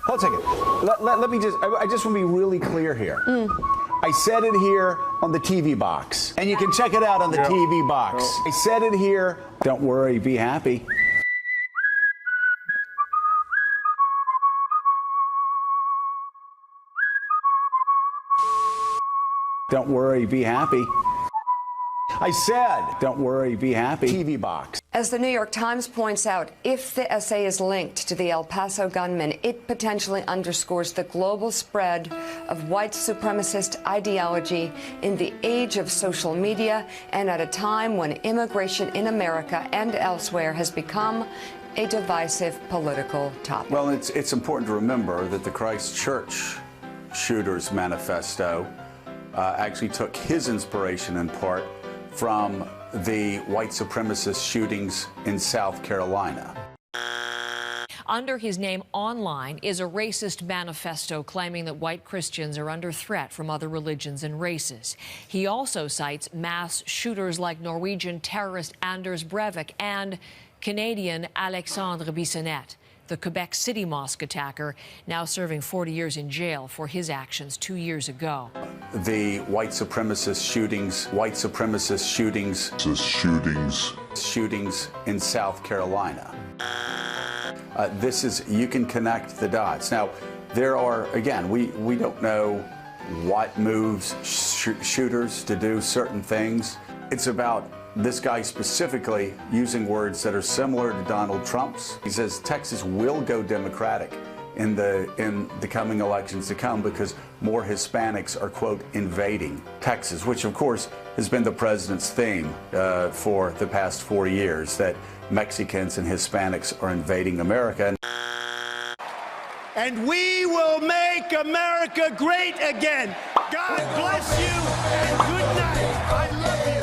Hold a second. Let me I just want to be really clear here. I said it here on the TV box, and you can check it out on the TV box. I said it here. Don't worry, be happy. Don't worry, be happy. I said, don't worry, be happy. TV box. As the New York Times points out, if the essay is linked to the El Paso gunman, it potentially underscores the global spread of white supremacist ideology in the age of social media and at a time when immigration in America and elsewhere has become a divisive political topic. Well, it's important to remember that the Christchurch shooters manifesto actually took his inspiration in part from the white supremacist shootings in South Carolina. Under his name online is a racist manifesto claiming that white Christians are under threat from other religions and races. He also cites mass shooters like Norwegian terrorist Anders Breivik and Canadian Alexandre Bissonnette, the Quebec City mosque attacker, now serving 40 years in jail for his actions 2 years ago. The white supremacist shootings in South Carolina. You can connect the dots. Now, there are, again, we don't know what moves shooters to do certain things. It's about this guy specifically using words that are similar to Donald Trump's. He says Texas will go Democratic in the coming elections to come because more Hispanics are, quote, invading Texas, which of course has been the president's theme for the past 4 years, that Mexicans and Hispanics are invading America. And we will make America great again. God bless you and good night. I love you.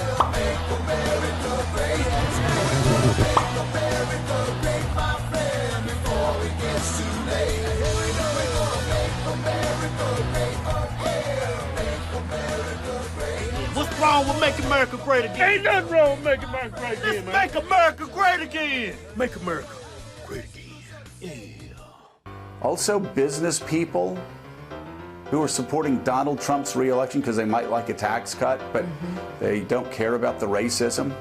What's wrong with Make America Great Again? Ain't nothing wrong with Make America Great Again, man. Make America Great Again. Make America Great Again. Yeah. Also, business people who are supporting Donald Trump's re-election because they might like a tax cut, but they don't care about the racism.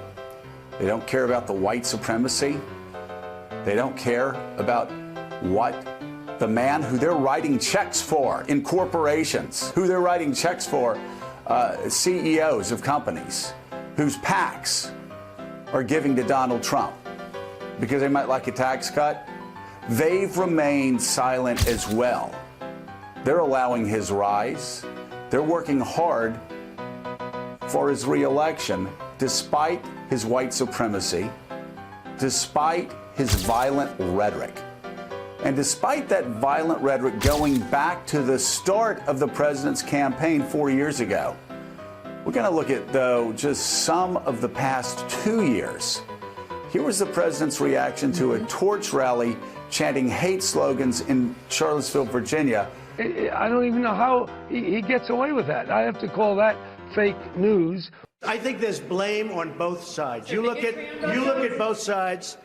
They don't care about the white supremacy. They don't care about what the man who they're writing checks for in corporations, who they're writing checks for, CEOs of companies, whose PACs are giving to Donald Trump because they might like a tax cut. They've remained silent as well. They're allowing his rise. They're working hard for his re-election despite his white supremacy, despite his violent rhetoric. And despite that violent rhetoric going back to the start of the president's campaign 4 years ago, we're going to look at, though, just some of the past 2 years. Here was the president's reaction to a torch rally chanting hate slogans in Charlottesville, Virginia. I don't even know how he gets away with that. I have to call that fake news. I think there's blame on both sides. You look at both sides.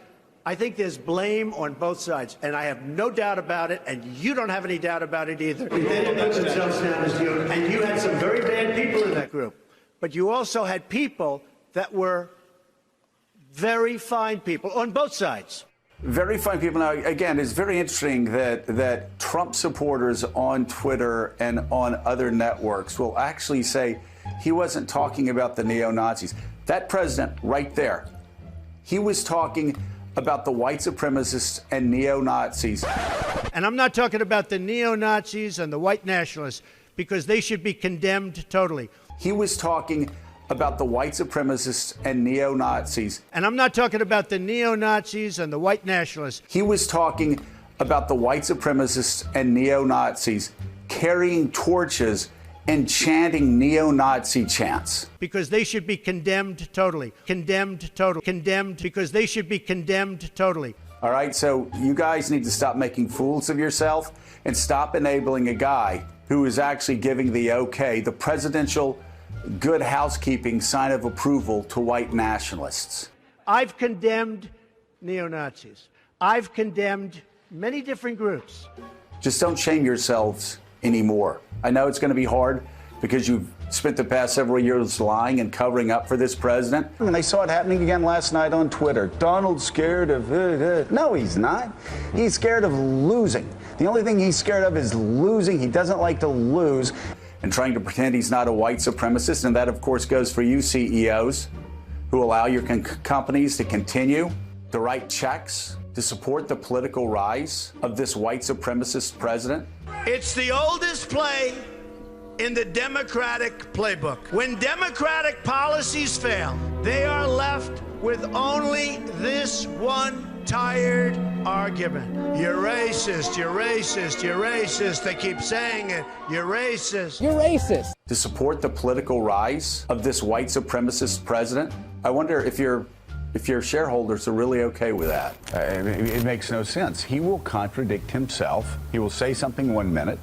I think there's blame on both sides, and I have no doubt about it, and you don't have any doubt about it either. They didn't put themselves down as you, and you had some very bad people in that group. But you also had people that were very fine people on both sides. Very fine people. Now, again, it's very interesting that Trump supporters on Twitter and on other networks will actually say he wasn't talking about the neo-Nazis. That president right there, he was talking about the white supremacists and neo-Nazis. And I'm not talking about the neo-Nazis and the white nationalists, because they should be condemned totally. He was talking about the white supremacists and neo-Nazis. And I'm not talking about the neo-Nazis and the white nationalists. He was talking about the white supremacists and neo-Nazis carrying torches and chanting neo-Nazi chants. Because they should be condemned totally. Condemned totally. Condemned because they should be condemned totally. All right, so you guys need to stop making fools of yourself and stop enabling a guy who is actually giving the okay, the presidential good housekeeping sign of approval to white nationalists. I've condemned neo-Nazis. I've condemned many different groups. Just don't shame yourselves anymore. I know it's going to be hard because you've spent the past several years lying and covering up for this president. And they saw it happening again last night on Twitter. Donald's scared of... No, he's not. He's scared of losing. The only thing he's scared of is losing. He doesn't like to lose. And trying to pretend he's not a white supremacist. And that, of course, goes for you CEOs who allow your companies to continue to write checks to support the political rise of this white supremacist president. It's the oldest play in the Democratic playbook. When Democratic policies fail, they are left with only this one tired argument. You're racist, you're racist, you're racist. They keep saying it. You're racist. You're racist. To support the political rise of this white supremacist president, I wonder if your shareholders are really okay with that. It makes no sense. He will contradict himself. He will say something 1 minute,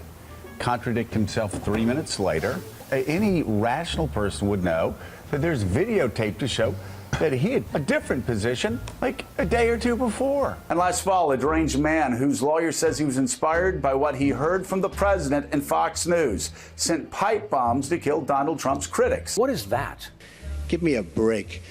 contradict himself 3 minutes later. Any rational person would know that there's videotape to show that he had a different position like a day or two before. And last fall, a deranged man whose lawyer says he was inspired by what he heard from the president and Fox News sent pipe bombs to kill Donald Trump's critics. What is that? Give me a break.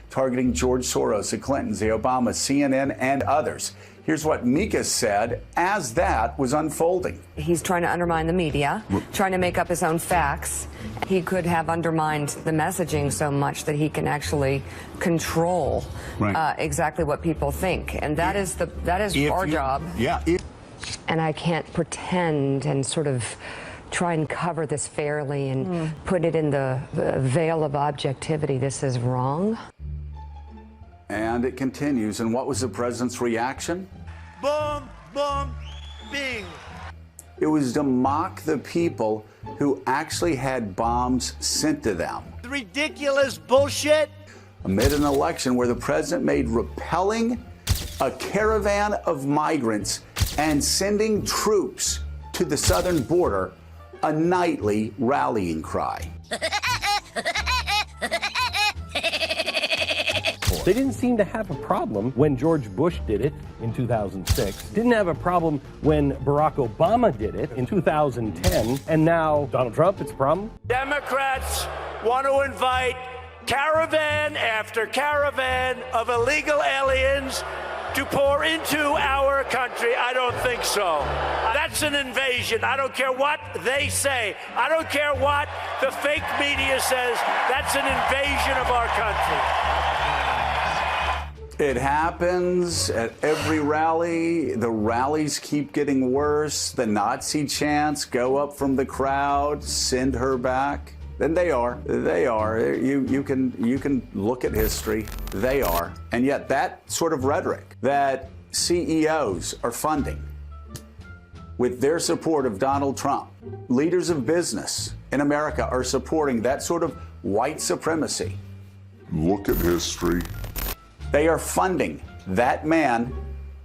Targeting George Soros, the Clintons, the Obamas, CNN, and others. Here's what Mika said as that was unfolding. He's trying to undermine the media, trying to make up his own facts. He could have undermined the messaging so much that he can actually control exactly what people think. And that is our job. Yeah. And I can't pretend and sort of try and cover this fairly and put it in the veil of objectivity. This is wrong. And it continues. And what was the president's reaction? Boom, boom, bing. It was to mock the people who actually had bombs sent to them. Ridiculous bullshit. Amid an election where the president made repelling a caravan of migrants and sending troops to the southern border a nightly rallying cry. They didn't seem to have a problem when George Bush did it in 2006. Didn't have a problem when Barack Obama did it in 2010. And now Donald Trump, it's a problem. Democrats want to invite caravan after caravan of illegal aliens to pour into our country. I don't think so. That's an invasion. I don't care what they say. I don't care what the fake media says. That's an invasion of our country. It happens at every rally. The rallies keep getting worse. The Nazi chants go up from the crowd, send her back. Then they are. You can look at history. They are. And yet that sort of rhetoric that CEOs are funding with their support of Donald Trump, leaders of business in America are supporting that sort of white supremacy. Look at history. They are funding that man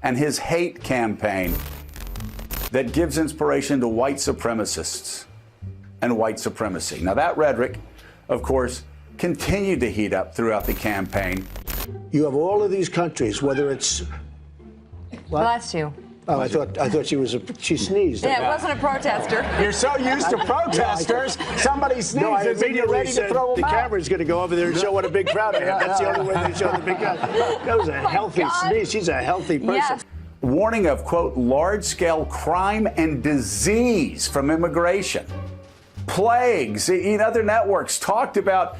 and his hate campaign that gives inspiration to white supremacists and white supremacy. Now, that rhetoric, of course, continued to heat up throughout the campaign. You have all of these countries, whether it's... What? Bless you. Oh, I thought she sneezed. Yeah, it wasn't a protester. You're so used to protesters. Somebody sneezes and you're ready to throw them the out. camera's going to go over there and show what a big crowd I have. That's the only way they show the big crowd. That was a healthy sneeze. She's a healthy person. Yes. Warning of, quote, large-scale crime and disease from immigration. Plagues. Other networks talked about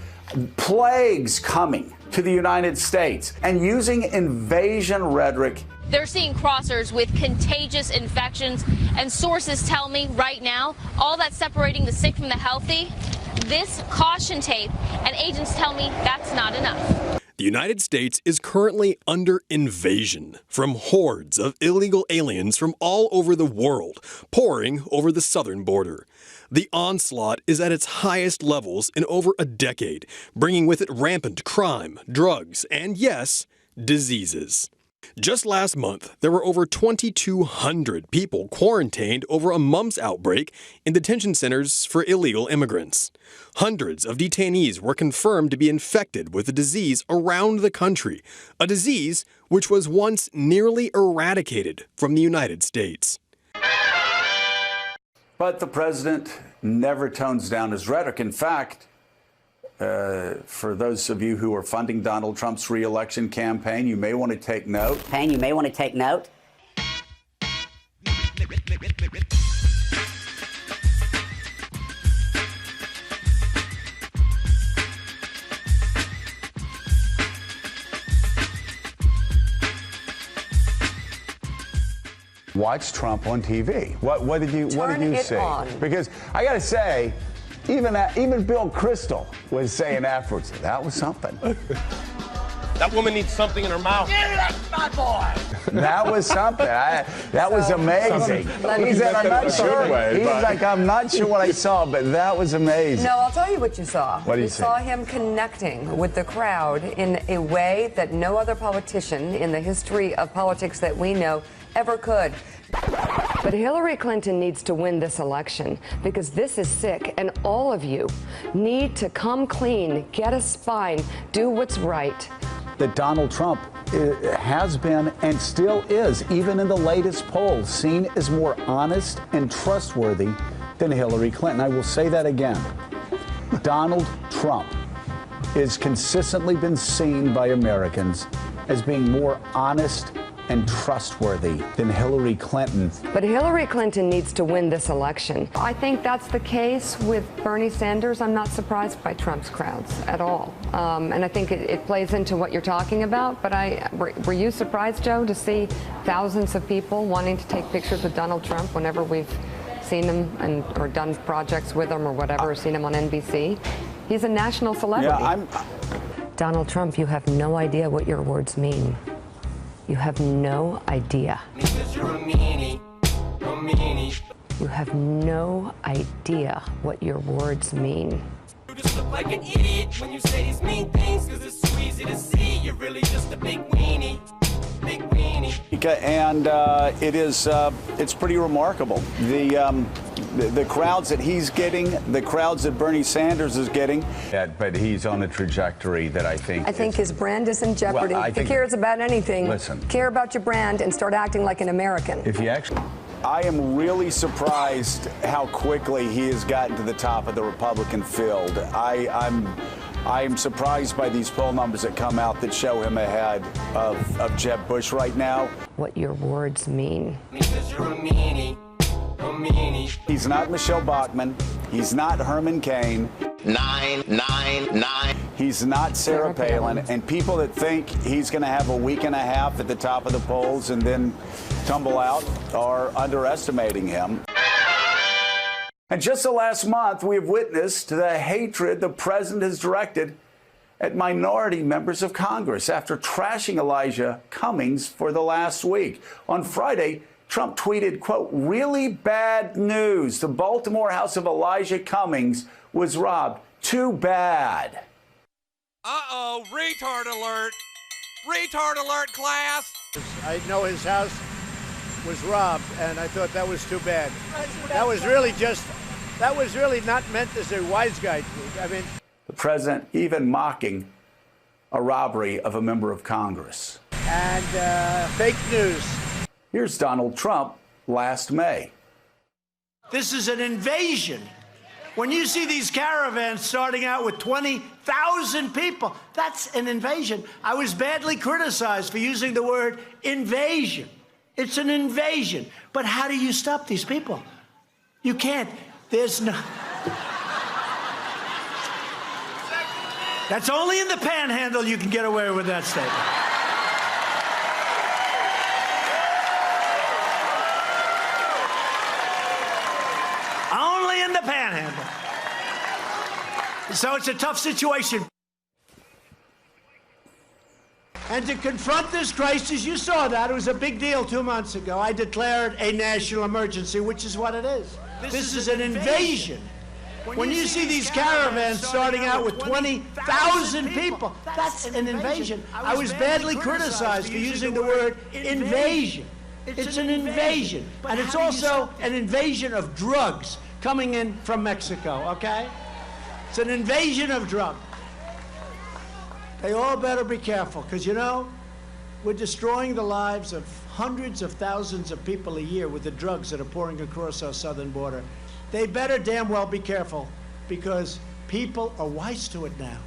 plagues coming to the United States and using invasion rhetoric. They're seeing crossers with contagious infections, and sources tell me right now, all that's separating the sick from the healthy, this caution tape, and agents tell me that's not enough. The United States is currently under invasion from hordes of illegal aliens from all over the world, pouring over the southern border. The onslaught is at its highest levels in over a decade, bringing with it rampant crime, drugs, and yes, diseases. Just last month, there were over 2,200 people quarantined over a mumps outbreak in detention centers for illegal immigrants. Hundreds of detainees were confirmed to be infected with the disease around the country, a disease which was once nearly eradicated from the United States. But the president never tones down his rhetoric. In fact, for those of you who are funding Donald Trump's re-election campaign, you may want to take note. You may want to take note. Watch Trump on TV. What did you see? On. Because I got to say, even Bill Kristol was saying afterwards, that was something. That woman needs something in her mouth. That's my boy. That was something. That was amazing. He said, I'm not sure. He's like, I'm not sure what I saw, but that was amazing. No, I'll tell you what you saw. What did you see? saw him connecting with the crowd in a way that no other politician in the history of politics that we know ever could. But Hillary Clinton needs to win this election because this is sick, and all of you need to come clean, get a spine, do what's right. That Donald Trump has been and still is, even in the latest polls, seen as more honest and trustworthy than Hillary Clinton. I will say that again. Donald Trump has consistently been seen by Americans as being more honest and trustworthy than Hillary Clinton. But Hillary Clinton needs to win this election. I think that's the case with Bernie Sanders. I'm not surprised by Trump's crowds at all. And I think it plays into what you're talking about. But were you surprised, Joe, to see thousands of people wanting to take pictures with Donald Trump whenever we've seen him or done projects with him or whatever, or seen him on NBC? He's a national celebrity. Yeah, Donald Trump, you have no idea what your words mean. You have no idea. You have no idea what your words mean. You just look like an idiot when you say these mean things, because it's too easy to see you're really just a big weenie. Big weenie. And it's pretty remarkable. The crowds that he's getting, the crowds that Bernie Sanders is getting. But he's on a trajectory that I think his brand is in jeopardy. Well, if he cares about anything, listen, care about your brand and start acting like an American. If you actually, I am really surprised how quickly he has gotten to the top of the Republican field. I'm surprised by these poll numbers that come out that show him ahead of Jeb Bush right now. What your words mean. Because you're a meanie. He's not Michelle Bachmann. He's not Herman Cain. 999. He's not Sarah Palin. And people that think he's going to have a week and a half at the top of the polls and then tumble out are underestimating him. And just the last month, we have witnessed the hatred the president has directed at minority members of Congress after trashing Elijah Cummings for the last week. On Friday, Trump tweeted, quote, "Really bad news. The Baltimore house of Elijah Cummings was robbed. Too bad." Uh-oh, retard alert. Retard alert, class. I know his house was robbed, and I thought that was too bad. That was really not meant as a wise guy tweet. I mean, the president even mocking a robbery of a member of Congress. And fake news. Here's Donald Trump last May. This is an invasion. When you see these caravans starting out with 20,000 people, that's an invasion. I was badly criticized for using the word invasion. It's an invasion. But how do you stop these people? You can't. There's no... That's only in the panhandle you can get away with that statement. Only in the panhandle. So it's a tough situation. And to confront this crisis, you saw that. It was a big deal 2 months ago. I declared a national emergency, which is what it is. This is an invasion. When you see these caravans starting out with 20,000 people, that's an invasion. I was badly criticized for using the word invasion. It's an invasion. And it's also an invasion of drugs coming in from Mexico, okay? It's an invasion of drugs. They all better be careful, because, you know, we're destroying the lives of hundreds of thousands of people a year with the drugs that are pouring across our southern border. They better damn well be careful, because people are wise to it now.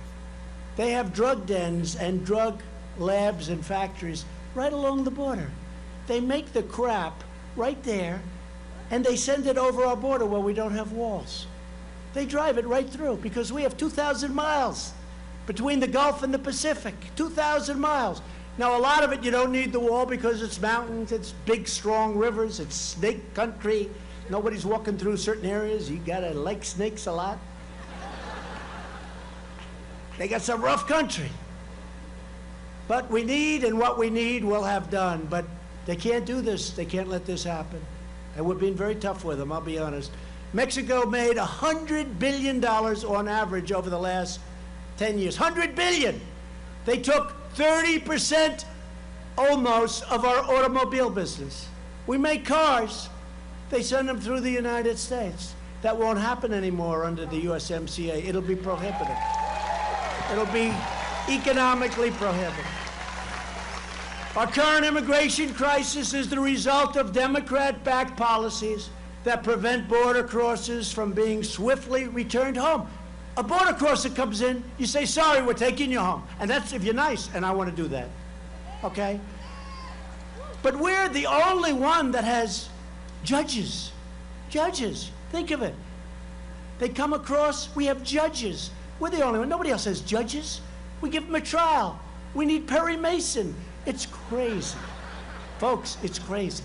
They have drug dens and drug labs and factories right along the border. They make the crap right there, and they send it over our border where we don't have walls. They drive it right through, because we have 2,000 miles between the Gulf and the Pacific, 2,000 miles. Now, a lot of it you don't need the wall because it's mountains, it's big, strong rivers, it's snake country. Nobody's walking through certain areas. You gotta like snakes a lot. They got some rough country. But we need, and what we need we'll have done. But they can't do this. They can't let this happen. And we're being very tough with them, I'll be honest. Mexico made $100 billion on average over the last 10 years. $100 billion. They took 30% almost of our automobile business. We make cars. They send them through the United States. That won't happen anymore under the USMCA. It'll be prohibited. It'll be economically prohibited. Our current immigration crisis is the result of Democrat-backed policies that prevent border crossers from being swiftly returned home. A border crosser comes in, you say, sorry, we're taking you home. And that's if you're nice, and I want to do that, okay? But we're the only one that has judges. Judges, think of it. They come across, we have judges. We're the only one, nobody else has judges. We give them a trial. We need Perry Mason. It's crazy. Folks, it's crazy.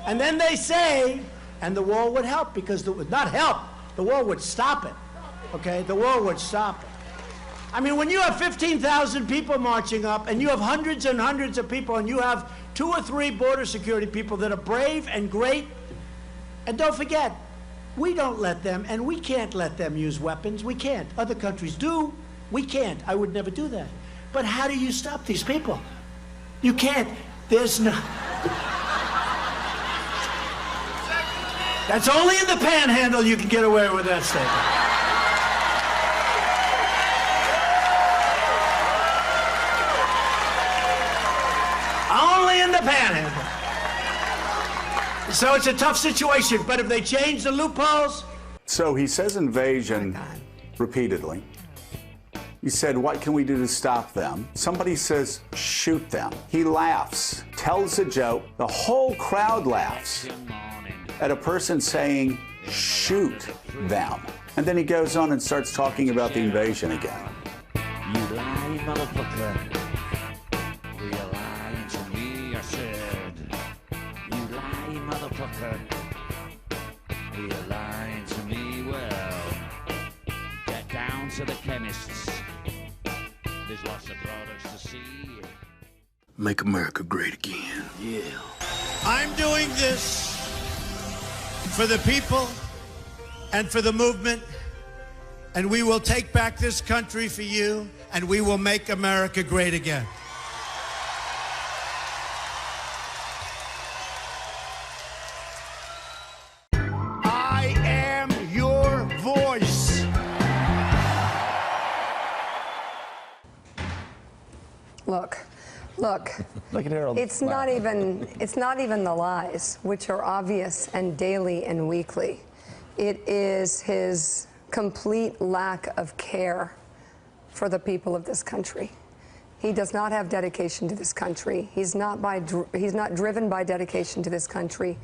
And then they say, and the wall would help, because it would not help, the wall would stop it. Okay, the wall would stop it. I mean, when you have 15,000 people marching up, and you have hundreds and hundreds of people, and you have 2 or 3 border security people that are brave and great, and don't forget, we don't let them, and we can't let them use weapons. We can't. Other countries do. We can't. I would never do that. But how do you stop these people? You can't. There's no... That's only in the panhandle you can get away with that statement. Only in the panhandle. So it's a tough situation, but if they change the loopholes... So he says invasion repeatedly. He said, what can we do to stop them? Somebody says, shoot them. He laughs, tells a joke. The whole crowd laughs at a person saying, shoot them. And then he goes on and starts talking about the invasion again. You lying motherfucker. You're lying to me, I said. You lying motherfucker. You're lying to me, well. Get down to the chemists. There's lots of products to see. Make America great again. Yeah. I'm doing this for the people and for the movement, and we will take back this country for you, and we will make America great again. I am your voice. Look. Look at Harold. It's not even the lies, which are obvious and daily and weekly. It is his complete lack of care for the people of this country. He does not have dedication to this country. He's not driven by dedication to this country.